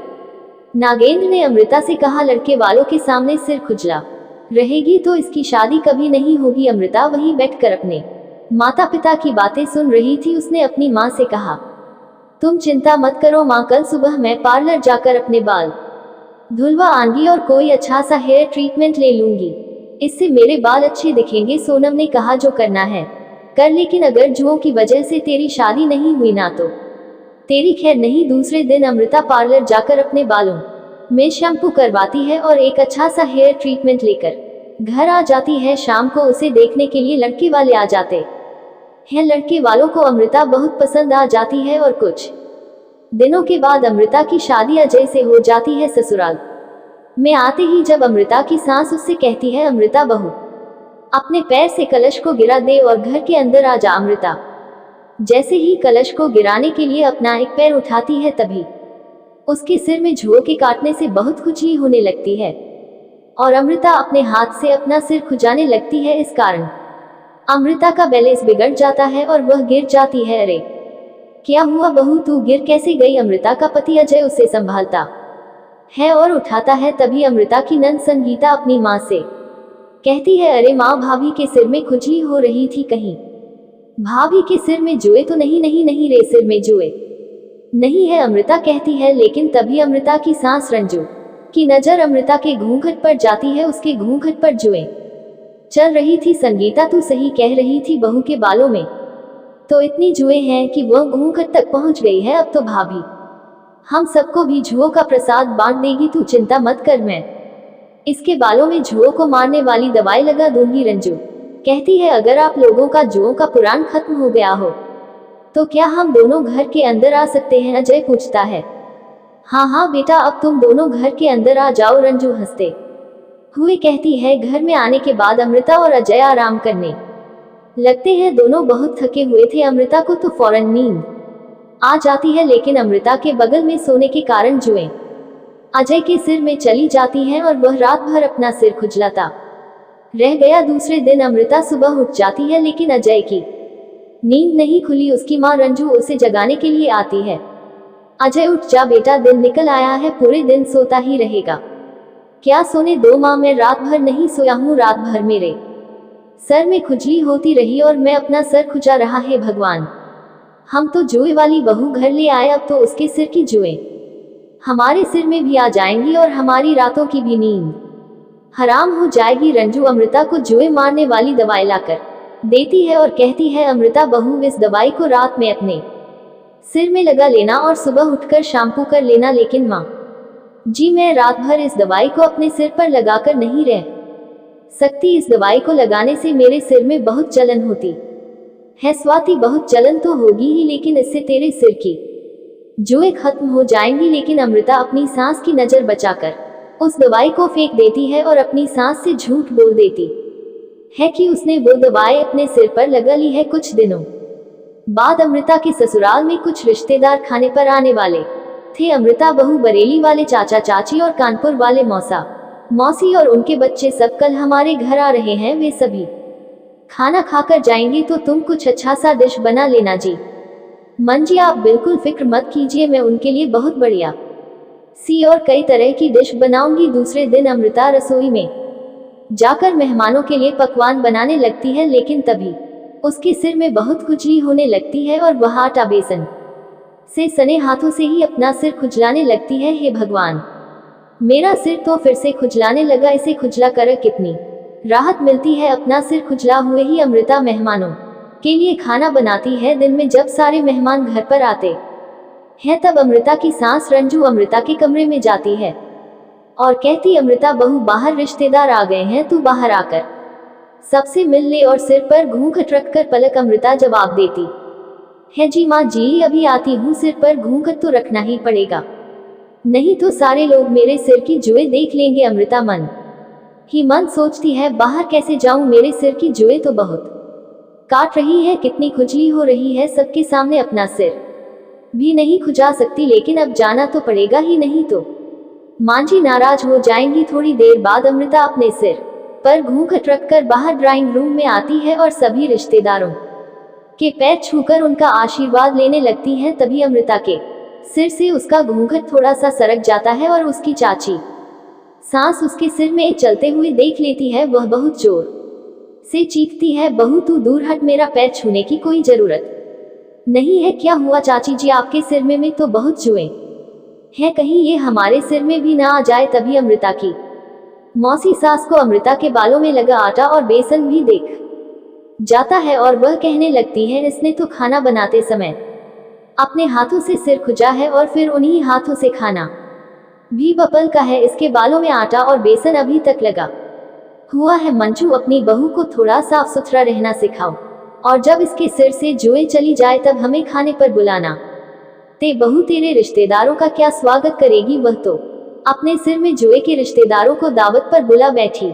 S1: नागेंद्र ने अमृता से कहा, लड़के वालों के सामने सिर खुजला रहेगी तो इसकी शादी कभी नहीं होगी। अमृता वहीं बैठकर अपने माता पिता की बातें सुन रही थी। उसने अपनी माँ से कहा, तुम चिंता मत करो माँ, कल सुबह मैं पार्लर जाकर अपने बाल धुलवा आऊंगी और कोई अच्छा सा हेयर ट्रीटमेंट ले लूंगी, इससे मेरे बाल अच्छे दिखेंगे। सोनम ने कहा, जो करना है कर, लेकिन अगर जुओं की वजह से तेरी शादी नहीं हुई ना तो तेरी खैर नहीं। दूसरे दिन अमृता पार्लर जाकर अपने बालों में शैम्पू करवाती है और एक अच्छा सा हेयर ट्रीटमेंट लेकर घर आ जाती है। शाम को उसे देखने के लिए लड़के वाले आ जाते हैं। लड़के वालों को अमृता बहुत पसंद आ जाती है और कुछ दिनों के बाद अमृता की शादी अजय से हो जाती है। ससुराल में आते ही जब अमृता की सास उससे कहती है, अमृता बहू, अपने पैर से कलश को गिरा दे और घर के अंदर आ जा। अमृता जैसे ही कलश को गिराने के लिए अपना एक पैर उठाती है, तभी उसके सिर में जुओं के काटने से बहुत खुजली होने लगती है और अमृता अपने हाथ से अपना सिर खुजाने लगती है। इस कारण अमृता का बैलेंस बिगड़ जाता है और वह गिर जाती है। अरे क्या हुआ बहू, तू गिर कैसे गई? अमृता का पति अजय उसे संभालता है और उठाता है। तभी अमृता की नंद संगीता अपनी माँ से कहती है, अरे माँ, भाभी के सिर में खुजली हो रही थी, कहीं भाभी के सिर में जुए तो नहीं? नहीं नहीं रे, सिर में जुए नहीं है, अमृता कहती है। लेकिन तभी अमृता की सांस रंजू की नजर अमृता के घूंघट पर जाती है। उसके घूंघट पर जुए चल रही थी। संगीता, तू सही कह रही थी, बहू के बालों में तो इतनी जुए हैं कि वह घूंघट तक पहुंच गई है। अब तो भाभी हम सबको भी जुओं का प्रसाद बांट देगी, तू चिंता मत कर, मैं इसके बालों में जुओं को मारने वाली दवाई लगा दूंगी। रंजू कहती है, अगर आप लोगों का जुओं का पुराण खत्म हो गया हो तो क्या हम दोनों घर के अंदर आ सकते हैं? अजय पूछता है। हाँ हाँ बेटा, अब तुम दोनों घर के अंदर आ जाओ, रंजू हंसते हुए कहती है। घर में आने के बाद अमृता और अजय आराम करने लगते हैं। दोनों बहुत थके हुए थे। अमृता को तो फौरन नींद आ जाती है, लेकिन अमृता के बगल में सोने के कारण जुएं अजय के सिर में चली जाती हैं और वह रात भर अपना सिर खुजलाता रह गया। दूसरे दिन अमृता सुबह उठ जाती है, लेकिन अजय की नींद नहीं खुली। उसकी माँ रंजू उसे जगाने के लिए आती है। अजय, उठ जा बेटा, दिन निकल आया है, पूरे दिन सोता ही रहेगा। क्या सोने दो माँ, मैं रात भर नहीं सोया हूँ, रात भर मेरे सर में खुजली होती रही और मैं अपना सर खुजा रहा है। भगवान, हम तो जुए वाली बहू घर ले आए, अब तो उसके सिर की जुएं हमारे सिर में भी आ जाएंगी और हमारी रातों की भी नींद हराम हो जाएगी। रंजू अमृता को जुए मारने वाली दवाई लाकर देती है और कहती है, अमृता बहू, इस दवाई को रात में अपने सिर में लगा लेना और सुबह उठकर शैम्पू कर लेना। लेकिन माँ जी, मैं रात भर इस दवाई को अपने सिर पर लगाकर नहीं रह सकती। इस दवाई को लगाने से मेरे सिर में बहुत जलन होती है। स्वाति, बहुत जलन तो होगी ही, लेकिन इससे तेरे सिर की जुएं खत्म हो जाएंगी। लेकिन अमृता अपनी सांस की नजर बचाकर उस दवाई को फेंक देती है और अपनी सांस से झूठ बोल देती है कि उसने वो दवाई अपने सिर पर लगा ली है। कुछ दिनों बाद अमृता के ससुराल में कुछ रिश्तेदार खाने पर आने वाले थे। अमृता बहू, बरेली वाले चाचा चाची और कानपुर वाले मौसा मौसी और उनके बच्चे सब कल हमारे घर आ रहे हैं। वे सभी खाना खाकर जाएंगे, तो तुम कुछ अच्छा सा डिश बना लेना जी। मन जी, आप बिल्कुल फिक्र मत कीजिए, मैं उनके लिए बहुत बढ़िया सी और कई तरह की डिश बनाऊंगी। दूसरे दिन अमृता रसोई में जाकर मेहमानों के लिए पकवान बनाने लगती है, लेकिन तभी उसके सिर में बहुत खुजली होने लगती है और वह आटा बेसन से सने हाथों से ही अपना सिर खुजलाने लगती है। हे भगवान, मेरा सिर तो फिर से खुजलाने लगा, इसे खुजला कर कितनी राहत मिलती है। अपना सिर खुजला हुए ही अमृता मेहमानों के लिए खाना बनाती है। दिन में जब सारे मेहमान घर पर आते हैं, तब अमृता की सास रंजू अमृता के कमरे में जाती है और कहती, अमृता बहू, बाहर रिश्तेदार आ गए हैं, तू बाहर आकर सबसे मिल ले। और सिर पर घूंघट रखकर पलक अमृता जवाब देती है, जी माँ जी, अभी आती हूँ। सिर पर घूंघट तो रखना ही पड़ेगा, नहीं तो सारे लोग मेरे सिर की जुएं देख लेंगे। अमृता मन ही मन सोचती है, बाहर कैसे जाऊं, मेरे सिर की जुएं तो बहुत काट रही है, कितनी खुजली हो रही है, सबके सामने अपना सिर भी नहीं खुजा सकती, लेकिन अब जाना तो पड़ेगा ही, नहीं तो माँ जी नाराज हो जाएंगी। थोड़ी देर बाद अमृता अपने सिर पर घूंघट रखकर बाहर ड्राइंग रूम में आती है और सभी रिश्तेदारों के पैर छूकर उनका आशीर्वाद लेने लगती है। तभी अमृता के सिर से उसका घूंघट थोड़ा सा सरक जाता है और उसकी चाची सांस उसके सिर में चलते हुए देख लेती है। वह बहुत जोर से चीखती है, बहू तू दूर हट, मेरा पैर छूने की कोई जरूरत नहीं है। क्या हुआ चाची जी, आपके सिर में तो बहुत जुएं हैं, कहीं ये हमारे सिर में भी ना आ जाए। तभी अमृता की मौसी सास को अमृता के बालों में लगा आटा और बेसन भी देख जाता है और वह कहने लगती है, इसने तो खाना बनाते समय अपने हाथों से सिर खुजा है और फिर उन्हीं हाथों से खाना भी बपल का है। इसके बालों में आटा और बेसन अभी तक लगा हुआ है। मंजू, अपनी बहू को थोड़ा साफ सुथरा रहना सिखाओ और जब इसके सिर से जुएं चली जाए तब हमें खाने पर बुलाना। ते बहू, तेरे रिश्तेदारों का क्या स्वागत करेगी, वह तो अपने सिर में जुए के रिश्तेदारों को दावत पर बुला बैठी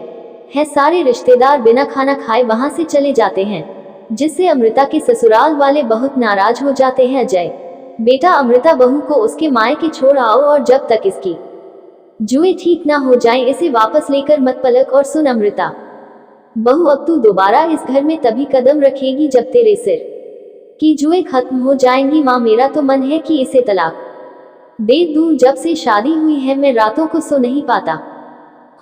S1: है। सारे रिश्तेदार बिना खाना खाए वहां से चले जाते हैं, जिससे अमृता के ससुराल वाले बहुत नाराज हो जाते हैं। अजय, बेटा, अमृता बहू को उसके मायके छोड़ आओ और जब तक इसकी जुएं ठीक ना हो जाएं, इसे वापस लेकर मत। पलक, और सुन अमृता बहू, अब तू दोबारा इस घर में तभी कदम रखेगी जब तेरे सिर की जुएं खत्म हो जाएंगी। माँ, मेरा तो मन है कि इसे तलाक दे दूं। जब से शादी हुई है मैं रातों को सो नहीं पाता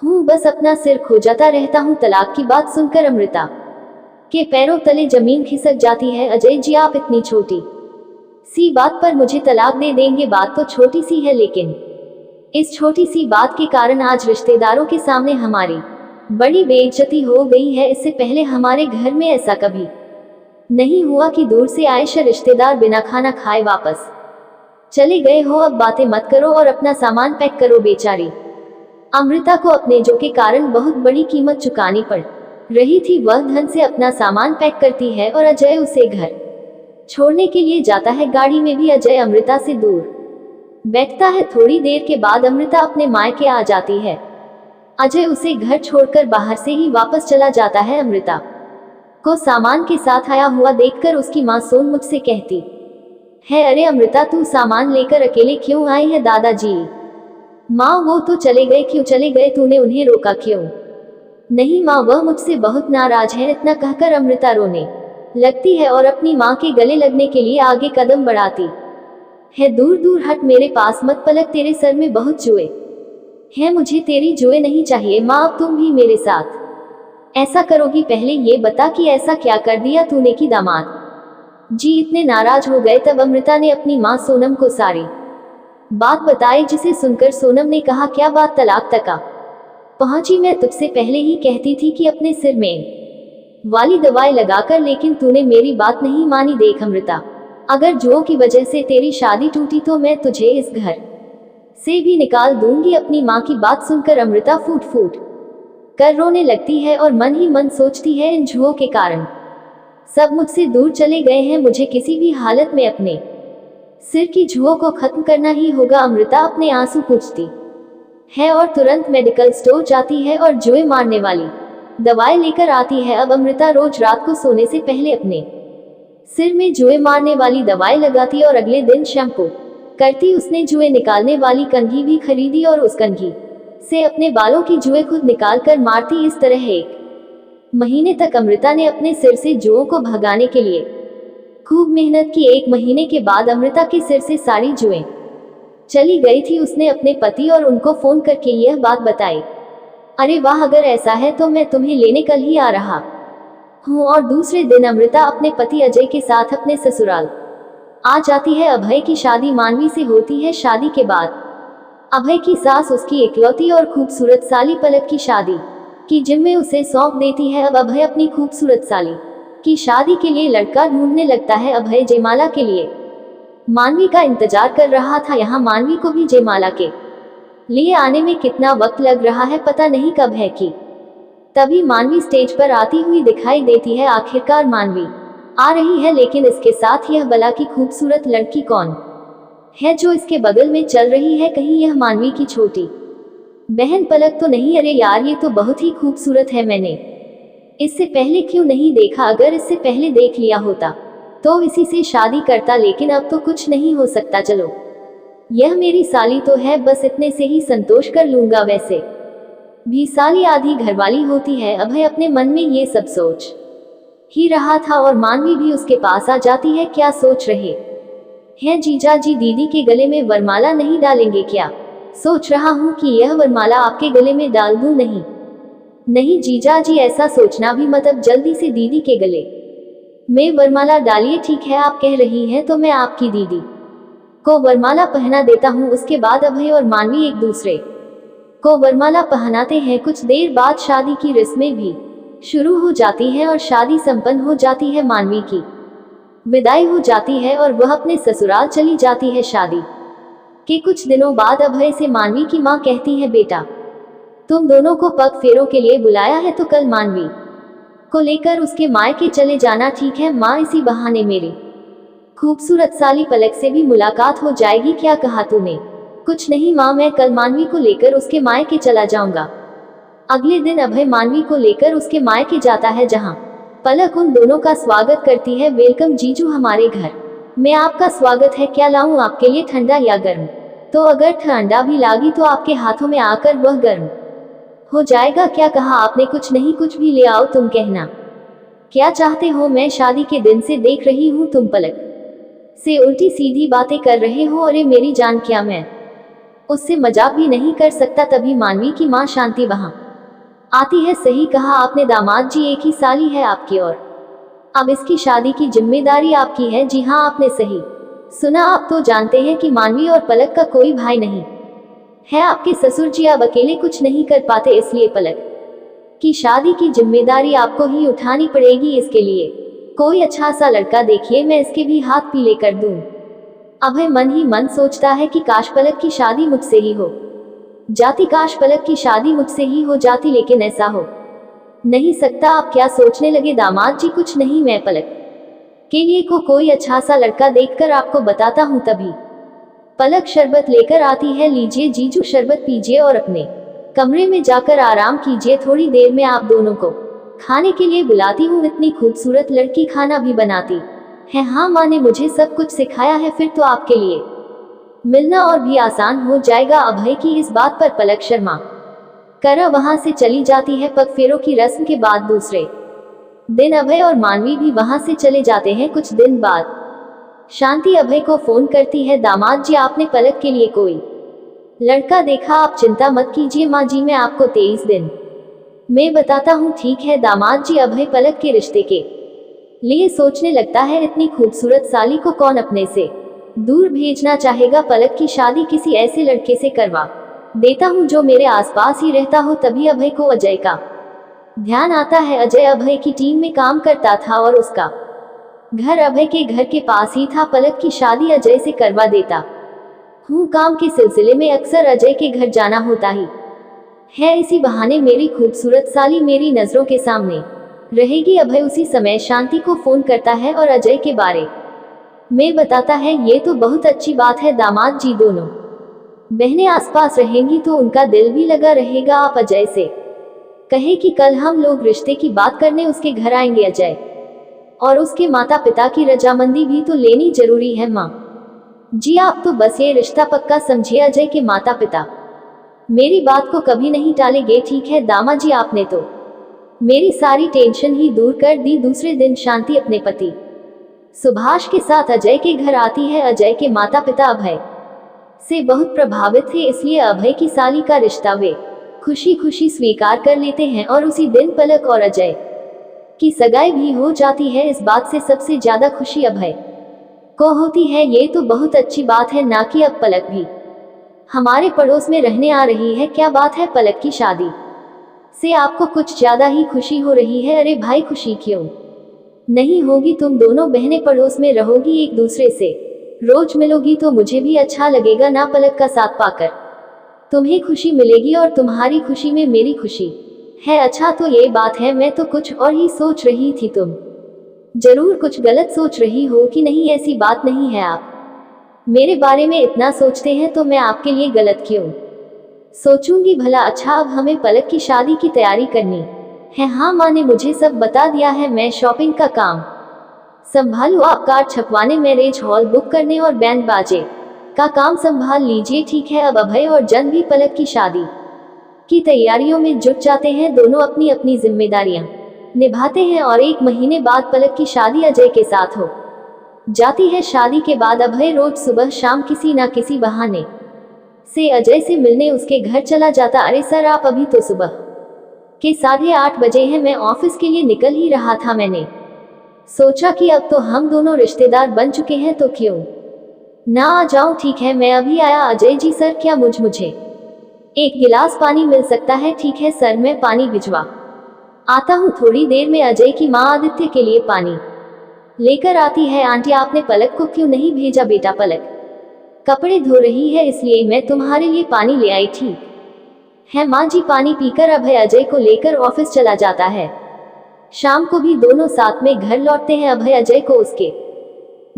S1: हूँ, बस अपना सिर खोजाता रहता हूँ। तलाक की बात सुनकर अमृता के पैरों तले जमीन खिसक जाती है। अजय जी, आप इतनी छोटी सी बात पर मुझे तलाक दे देंगे? बात तो छोटी सी है, लेकिन इस छोटी सी बात के कारण आज रिश्तेदारों के सामने हमारी बड़ी बेइज्जती हो गई है। इससे पहले हमारे घर में ऐसा कभी नहीं हुआ कि दूर से आए रिश्तेदार बिना खाना खाए वापस चले गए हो। अब बातें मत करो और अपना सामान पैक करो। बेचारी अमृता को अपने जो के कारण बहुत बड़ी कीमत चुकानी पड़ रही थी। वह धन से अपना सामान पैक करती है और अजय उसे घर छोड़ने के लिए जाता है। गाड़ी में भी अजय अमृता से दूर बैठता है। थोड़ी देर के बाद अमृता अपने मायके आ जाती है। अजय उसे घर छोड़कर बाहर से ही वापस चला जाता है। अमृता को सामान के साथ आया हुआ देखकर उसकी मां सोन मुझसे कहती है अरे अमृता, तू सामान लेकर अकेले क्यों आई है दादाजी? माँ वो तो चले गए। क्यों चले गए? तूने उन्हें रोका क्यों? नहीं माँ, वह मुझसे बहुत नाराज है। इतना कहकर अमृता रोने लगती है और अपनी माँ के गले लगने के लिए आगे कदम बढ़ाती है। दूर दूर हट, मेरे पास मत पलक, तेरे सर में बहुत जुए हैं, मुझे तेरी जुए नहीं चाहिए। माँ अब तुम भी मेरे साथ ऐसा करोगी? पहले ये बता कि ऐसा क्या कर दिया तूने कि दामाद जी इतने नाराज हो गए। तब अमृता ने अपनी माँ सोनम को सारी बात बताई, जिसे सुनकर सोनम ने कहा, क्या बात तलाक तक आ पहुंची? मैं तुझसे पहले ही कहती थी कि अपने सिर में वाली दवाई लगाकर, लेकिन तूने मेरी बात नहीं मानी। देख अमृता, अगर जुओं की वजह से तेरी शादी टूटी तो मैं तुझे इस घर से भी निकाल दूंगी। अपनी माँ की बात सुनकर अमृता फूट फूट कर रोने लगती है और मन ही मन सोचती है, इन जुओं के कारण सब मुझसे दूर चले गए हैं। मुझे किसी भी हालत में अपने सिर की जुओं को खत्म करना ही होगा। अमृता अपने आंसू पूछती है और तुरंत मेडिकल स्टोर जाती है और जुए मारने वाली दवाई लेकर आती है। अब अमृता रोज रात को सोने से पहले अपने सिर में जुए मारने वाली दवाई लगाती और अगले दिन शैम्पू करती। उसने जुए निकालने वाली कंघी भी खरीदी और उस कंघी से अपने बालों की जुए खुद निकाल कर मारती। इस तरह 1 महीने तक अमृता ने अपने सिर से जुओं को भगाने के लिए खूब मेहनत की। 1 महीने के बाद अमृता के सिर से सारी जुएं चली गई थी। उसने अपने पति और उनको फोन करके यह बात बताई। अरे वाह, अगर ऐसा है तो मैं तुम्हें लेने कल ही आ रहा हूँ। और दूसरे दिन अमृता अपने पति अजय के साथ अपने ससुराल आ जाती है। अभय की शादी मानवी से होती है। शादी के बाद अभय की सास उसकी इकलौती और खूबसूरत साली पलक की शादी की जिम्मे उसे सौंप देती है। अब अभय अपनी खूबसूरत साली की शादी के लिए लड़का ढूंढने लगता है। अभय जयमाला के लिए मानवी का इंतजार कर रहा था। यहाँ मानवी को भी जयमाला के लिए आने में कितना वक्त लग रहा है पता नहीं कब है कि तभी मानवी स्टेज पर आती हुई दिखाई देती है। आखिरकार मानवी आ रही है, लेकिन इसके साथ यह बला की खूबसूरत लड़की कौन है जो इसके बगल में चल रही है? कहीं यह मानवी की छोटी बहन पलक तो नहीं? अरे यार, ये तो बहुत ही खूबसूरत है। मैंने इससे पहले क्यों नहीं देखा? अगर इससे पहले देख लिया होता तो इसी से शादी करता, लेकिन अब तो कुछ नहीं हो सकता। चलो, यह मेरी साली तो है, बस इतने से ही संतोष कर लूंगा। वैसे भी साली आधी घरवाली होती है। अभय अपने मन में ये सब सोच ही रहा था और मानवी भी उसके पास आ जाती है। क्या सोच रहे हैं जीजा जी? दीदी के गले में वरमाला नहीं डालेंगे क्या? सोच रहा हूँ कि यह वरमाला आपके गले में डाल दूं। नहीं नहीं जीजा जी, ऐसा सोचना भी मत। अब जल्दी से दीदी के गले में वरमाला डालिए। ठीक है, आप कह रही हैं तो मैं आपकी दीदी को वरमाला पहना देता हूँ। उसके बाद अभय और मानवी एक दूसरे को वरमाला पहनाते हैं। कुछ देर बाद शादी की रस्में भी शुरू हो जाती हैं और शादी संपन्न हो जाती है। मानवी की विदाई हो जाती है और वह अपने ससुराल चली जाती है। शादी के कुछ दिनों बाद अभय से मानवी की माँ कहती है, बेटा तुम दोनों को पग फेरों के लिए बुलाया है तो कल मानवी को लेकर उसके मायके चले जाना। ठीक है माँ, इसी बहाने मेरी खूबसूरत साली पलक से भी मुलाकात हो जाएगी। क्या कहा तूने? कुछ नहीं माँ, मैं कल मानवी को लेकर उसके मायके चला जाऊंगा। अगले दिन अभय मानवी को लेकर उसके मायके जाता है, जहां पलक उन दोनों का स्वागत करती है। वेलकम जीजू, हमारे घर में आपका स्वागत है। क्या लाऊं आपके लिए, ठंडा या गर्म? तो अगर ठंडा भी लागी तो आपके हाथों में आकर वह गर्म हो जाएगा। क्या कहा आपने? कुछ नहीं, कुछ भी ले आओ, तुम कहना क्या चाहते हो। मैं शादी के दिन से देख रही हूँ तुम पलक से उल्टी सीधी बातें कर रहे हो। अरे मेरी जान, क्या मैं उससे मजाक भी नहीं कर सकता? तभी मानवी की माँ शांति वहां आती है। सही कहा आपने दामाद जी, एक ही साली है आपकी और अब इसकी शादी की जिम्मेदारी आपकी है। जी हाँ, आपने सही सुना। आप तो जानते हैं कि मानवी और पलक का कोई भाई नहीं है। आपके ससुर जी अब अकेले कुछ नहीं कर पाते, इसलिए पलक की शादी की जिम्मेदारी आपको ही उठानी पड़ेगी। इसके लिए कोई अच्छा सा लड़का देखिए, मैं इसके भी हाथ पीले कर दूं। अभय मन ही मन सोचता है कि काश पलक की शादी मुझसे ही हो जाती, काश पलक की शादी मुझसे ही हो जाती, लेकिन ऐसा हो नहीं सकता। आप क्या सोचने लगे दामाद जी? कुछ नहीं, मैं पलक के लिए कोई अच्छा सा लड़का देखकर आपको बताता हूँ। तभी पलक शरबत लेकर आती है। लीजिए जीजू, शरबत पीजिए और अपने कमरे में जाकर आराम कीजिए। थोड़ी देर में आप दोनों को खाने के लिए बुलाती हूँ। इतनी खूबसूरत लड़की खाना भी बनाती है हाँ, माँ ने मुझे सब कुछ सिखाया है, फिर तो आपके लिए मिलना और भी आसान हो जाएगा। अभय की इस बात पर पलक शर्मा कर वहां से चली जाती है। पग फेरों की रस्म के बाद दूसरे दिन अभय और मानवी भी वहां से चले जाते हैं। कुछ दिन बाद शांति अभय को फोन करती है, दामाद जी आपने पलक के लिए कोई लड़का देखा? आप चिंता मत कीजिए माँ जी, मैं आपको 23 दिन में बताता हूँ। ठीक है दामाद जी। अभय पलक के रिश्ते के लिए सोचने लगता है, इतनी खूबसूरत साली को कौन अपने से दूर भेजना चाहेगा। पलक की शादी किसी ऐसे लड़के से करवा देता हूँ जो मेरे आसपास ही रहता हो। तभी अभय को अजय का ध्यान आता है। अजय अभय की टीम में काम करता था और उसका घर अभय के घर के पास ही था। पलक की शादी अजय से करवा देता हूँ। काम के सिलसिले में अक्सर अजय के घर जाना होता ही है। इसी बहाने मेरी खूबसूरत साली मेरी नजरों के सामने रहेगी। अभय उसी समय शांति को फोन करता है और अजय के बारे में बताता है। ये तो बहुत अच्छी बात है दामाद जी, दोनों बहनें आसपास रहेंगी तो उनका दिल भी लगा रहेगा। आप अजय से कहे कि कल हम लोग रिश्ते की बात करने उसके घर आएंगे। अजय और उसके माता पिता की रजामंदी भी तो लेनी जरूरी है माँ जी। आप तो बस ये रिश्ता पक्का समझिए। अजय के माता पिता मेरी बात को कभी नहीं टालेंगे। ठीक है दामाद जी, आपने तो मेरी सारी टेंशन ही दूर कर दी। दूसरे दिन शांति अपने पति सुभाष के साथ अजय के घर आती है। अजय के माता पिता अभय से बहुत प्रभावित थे, इसलिए अभय की साली का रिश्ता वे खुशी खुशी स्वीकार कर लेते हैं और उसी दिन पलक और अजय की सगाई भी हो जाती है। इस बात से सबसे ज्यादा खुशी अभय को होती है। ये तो बहुत अच्छी बात है ना कि अब पलक भी हमारे पड़ोस में रहने आ रही है। क्या बात है, पलक की शादी से आपको कुछ ज्यादा ही खुशी हो रही है? अरे भाई, खुशी क्यों नहीं होगी, तुम दोनों बहनें पड़ोस में रहोगी, एक दूसरे से रोज मिलोगी तो मुझे भी अच्छा लगेगा ना। पलक का साथ पाकर तुम्हें खुशी मिलेगी और तुम्हारी खुशी में मेरी खुशी है। अच्छा तो ये बात है, मैं तो कुछ और ही सोच रही थी। तुम जरूर कुछ गलत सोच रही हो कि नहीं? ऐसी बात नहीं है, आप मेरे बारे में इतना सोचते हैं तो मैं आपके लिए गलत क्यों सोचूंगी भला। अच्छा, अब हमें पलक की शादी की तैयारी करनी है। हाँ, माँ ने मुझे सब बता दिया है। मैं शॉपिंग का काम संभालू, आप कार्ड छपवाने, मैरिज हॉल बुक करने और बैंड बाजे का काम संभाल लीजिए। ठीक है। अब अभय और जन भी पलक की शादी की तैयारियों में जुट जाते हैं। दोनों अपनी अपनी जिम्मेदारियां निभाते हैं और 1 महीने बाद पलक की शादी अजय के साथ हो जाती है। शादी के बाद अभय रोज सुबह शाम किसी ना किसी बहाने से अजय से मिलने उसके घर चला जाता। अरे सर, आप अभी तो सुबह के 8:30 बजे हैं, मैं ऑफिस के लिए निकल ही रहा था। मैंने सोचा कि अब तो हम दोनों रिश्तेदार बन चुके हैं तो क्यों ना आ जाऊं। ठीक है, मैं अभी आया। अजय जी सर, क्या मुझे 1 गिलास पानी मिल सकता है? ठीक है सर, मैं पानी भिजवा आता हूँ। थोड़ी देर में अजय की माँ आदित्य के लिए पानी लेकर आती है। आंटी, आपने पलक को क्यों नहीं भेजा? बेटा, पलक कपड़े धो रही है इसलिए मैं तुम्हारे लिए पानी ले आई। ठीक है माँ जी। पानी पीकर अभय अजय को लेकर ऑफिस चला जाता है। शाम को भी दोनों साथ में घर लौटते हैं। अभय अजय को उसके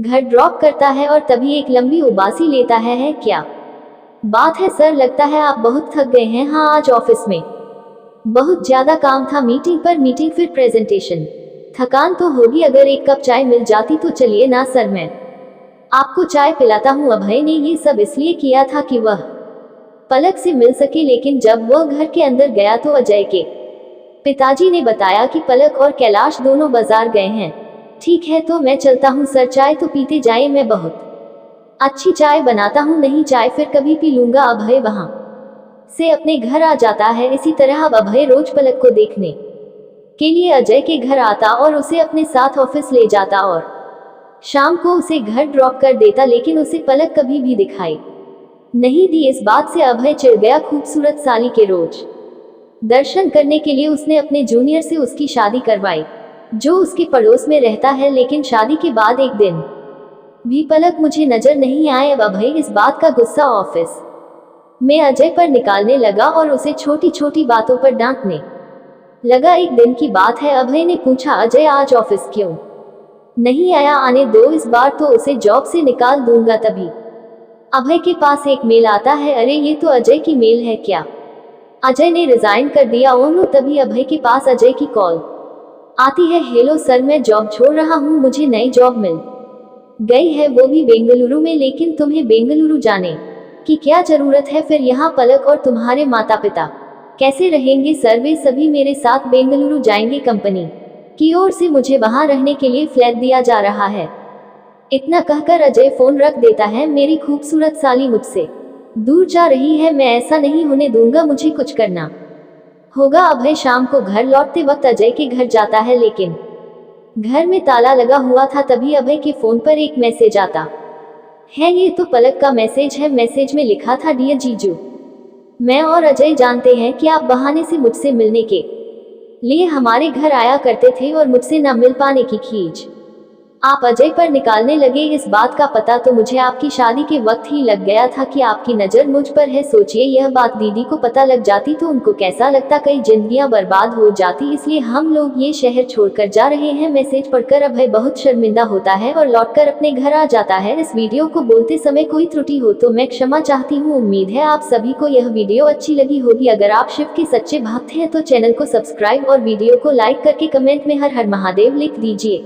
S1: घर ड्रॉप करता है और तभी एक लंबी उबासी लेता है क्या बात है सर, लगता है आप बहुत थक गए हैं। हाँ, आज ऑफिस में बहुत ज्यादा काम था, मीटिंग पर मीटिंग, फिर प्रेजेंटेशन। थकान तो होगी, अगर 1 कप चाय मिल जाती तो। चलिए ना सर, मैं आपको चाय पिलाता हूँ। अभय ने ये सब इसलिए किया था कि वह पलक से मिल सके, लेकिन जब वह घर के अंदर गया तो अजय के पिताजी ने बताया कि पलक और कैलाश दोनों बाजार गए हैं। ठीक है, तो मैं चलता हूँ सर, चाय तो पीते जाए, मैं बहुत अच्छी चाय बनाता हूँ। नहीं, चाय फिर कभी पी लूंगा। अभय वहां से अपने घर आ जाता है। इसी तरह अब अभय रोज पलक को देखने के लिए अजय के घर आता और उसे अपने साथ ऑफिस ले जाता और शाम को उसे घर ड्रॉप कर देता, लेकिन उसे पलक कभी भी दिखाई नहीं दी। इस बात से अभय चिढ़ गया। खूबसूरत साली के रोज दर्शन करने के लिए उसने अपने जूनियर से उसकी शादी करवाई, जो उसके पड़ोस में रहता है। लेकिन शादी के बाद एक दिन भी पलक मुझे नजर नहीं आए। अब अभय इस बात का गुस्सा ऑफिस में अजय पर निकालने लगा और उसे छोटी छोटी बातों पर डांटने लगा। एक दिन की बात है, अभय ने पूछा, अजय आज ऑफिस क्यों नहीं आया? आने दो, इस बार तो उसे जॉब से निकाल दूंगा। तभी अभय के पास एक मेल आता है। अरे, ये तो अजय की मेल है क्या? अजय ने रिजाइन कर दिया। ओनो, तभी अभय के पास अजय की कॉल आती है। हेलो सर, मैं जॉब छोड़ रहा हूँ, मुझे नई जॉब मिल गई है, वो भी बेंगलुरु में। लेकिन तुम्हें बेंगलुरु जाने की क्या जरूरत है? फिर यहाँ पलक और तुम्हारे माता पिता कैसे रहेंगे सर? वे सभी मेरे साथ बेंगलुरु जाएंगे। कंपनी की ओर से मुझे वहां रहने के लिए फ्लैट दिया जा रहा है। इतना कहकर अजय फोन रख देता है। मेरी खूबसूरत साली मुझसे दूर जा रही है, मैं ऐसा नहीं होने दूंगा, मुझे कुछ करना होगा। अभय शाम को घर लौटते वक्त अजय के घर जाता है, लेकिन घर में ताला लगा हुआ था। तभी अभय के फोन पर एक मैसेज आता है। ये तो पलक का मैसेज है। मैसेज में लिखा था, डियर जीजू, मैं और अजय जानते हैं कि आप बहाने से मुझसे मिलने के लिए हमारे घर आया करते थे और मुझसे न मिल पाने की खींच आप अजय पर निकालने लगे। इस बात का पता तो मुझे आपकी शादी के वक्त ही लग गया था कि आपकी नज़र मुझ पर है। सोचिए, यह बात दीदी को पता लग जाती तो उनको कैसा लगता, कई जिंदगियां बर्बाद हो जाती। इसलिए हम लोग ये शहर छोड़कर जा रहे हैं। मैसेज पढ़कर अभय बहुत शर्मिंदा होता है और लौटकर अपने घर आ जाता है। इस वीडियो को बोलते समय कोई त्रुटि हो तो मैं क्षमा चाहती हूँ। उम्मीद है आप सभी को यह वीडियो अच्छी लगी होगी। अगर आप शिव के सच्चे भक्त हैं तो चैनल को सब्सक्राइब और वीडियो को लाइक करके कमेंट में हर हर महादेव लिख दीजिए।